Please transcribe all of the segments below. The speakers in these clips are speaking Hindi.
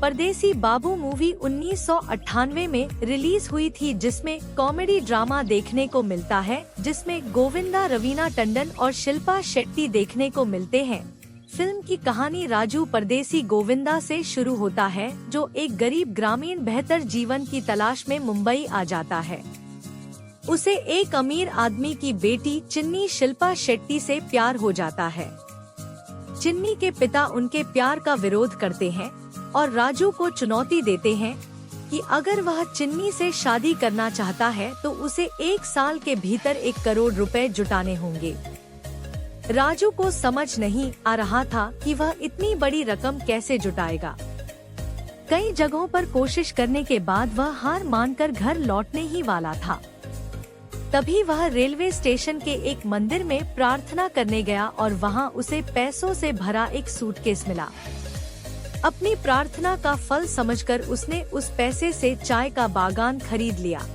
परदेसी बाबू मूवी 1998 में रिलीज हुई थी, जिसमें कॉमेडी ड्रामा देखने को मिलता है, जिसमें गोविंदा, रवीना टंडन और शिल्पा शेट्टी देखने को मिलते हैं। फिल्म की कहानी राजू परदेसी गोविंदा से शुरू होता है, जो एक गरीब ग्रामीण बेहतर जीवन की तलाश में मुंबई आ जाता है। उसे एक अमीर आदमी की बेटी चिन्नी शिल्पा शेट्टी से प्यार हो जाता है। चिन्नी के पिता उनके प्यार का विरोध करते हैं और राजू को चुनौती देते हैं कि अगर वह चिन्नी से शादी करना चाहता है तो उसे 1 साल के भीतर 1 करोड़ रुपए जुटाने होंगे। राजू को समझ नहीं आ रहा था कि वह इतनी बड़ी रकम कैसे जुटाएगा। कई जगहों पर कोशिश करने के बाद वह हार मानकर घर लौटने ही वाला था। तभी वह रेलवे स्टेशन के एक मंदिर में प्रार्थना करने गया और वहां उसे पैसों से भरा एक सूटकेस मिला। अपनी प्रार्थना का फल समझकर उसने उस पैसे से चाय का बागान खरीद लिया।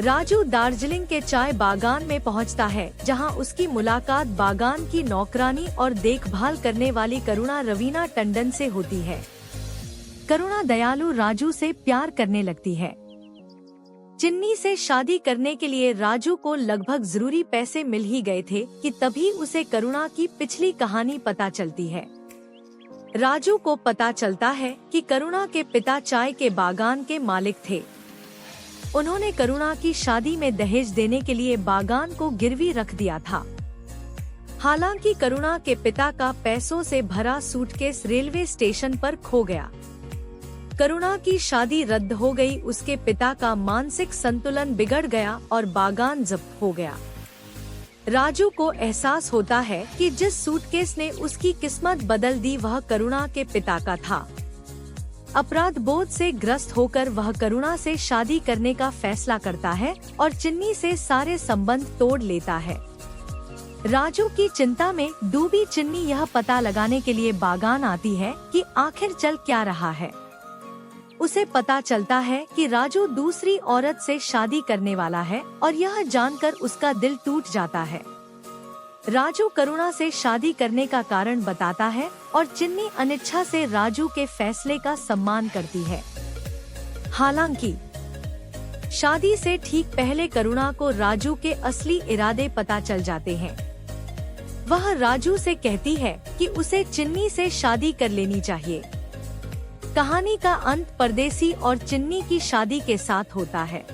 राजू दार्जिलिंग के चाय बागान में पहुंचता है, जहां उसकी मुलाकात बागान की नौकरानी और देखभाल करने वाली करुणा रवीना टंडन से होती है। करुणा दयालु राजू से प्यार करने लगती है। चिन्नी से शादी करने के लिए राजू को लगभग जरूरी पैसे मिल ही गए थे कि तभी उसे करुणा की पिछली कहानी पता चलती है। राजू को पता चलता है कि करुणा के पिता चाय के बागान के मालिक थे। उन्होंने करुणा की शादी में दहेज देने के लिए बागान को गिरवी रख दिया था। हालांकि करुणा के पिता का पैसों से भरा सूटकेस रेलवे स्टेशन पर खो गया। करुणा की शादी रद्द हो गई, उसके पिता का मानसिक संतुलन बिगड़ गया और बागान जब्त हो गया। राजू को एहसास होता है कि जिस सूटकेस ने उसकी किस्मत बदल दी वह करुणा के पिता का था। अपराध बोध से ग्रस्त होकर वह करुणा से शादी करने का फैसला करता है और चिन्नी से सारे संबंध तोड़ लेता है। राजू की चिंता में डूबी चिन्नी यह पता लगाने के लिए बागान आती है कि आखिर चल क्या रहा है। उसे पता चलता है कि राजू दूसरी औरत से शादी करने वाला है और यह जानकर उसका दिल टूट जाता है। राजू करुणा से शादी करने का कारण बताता है और चिन्नी अनिच्छा से राजू के फैसले का सम्मान करती है। हालांकि शादी से ठीक पहले करुणा को राजू के असली इरादे पता चल जाते हैं। वह राजू से कहती है कि उसे चिन्नी से शादी कर लेनी चाहिए। कहानी का अंत परदेसी और चिन्नी की शादी के साथ होता है।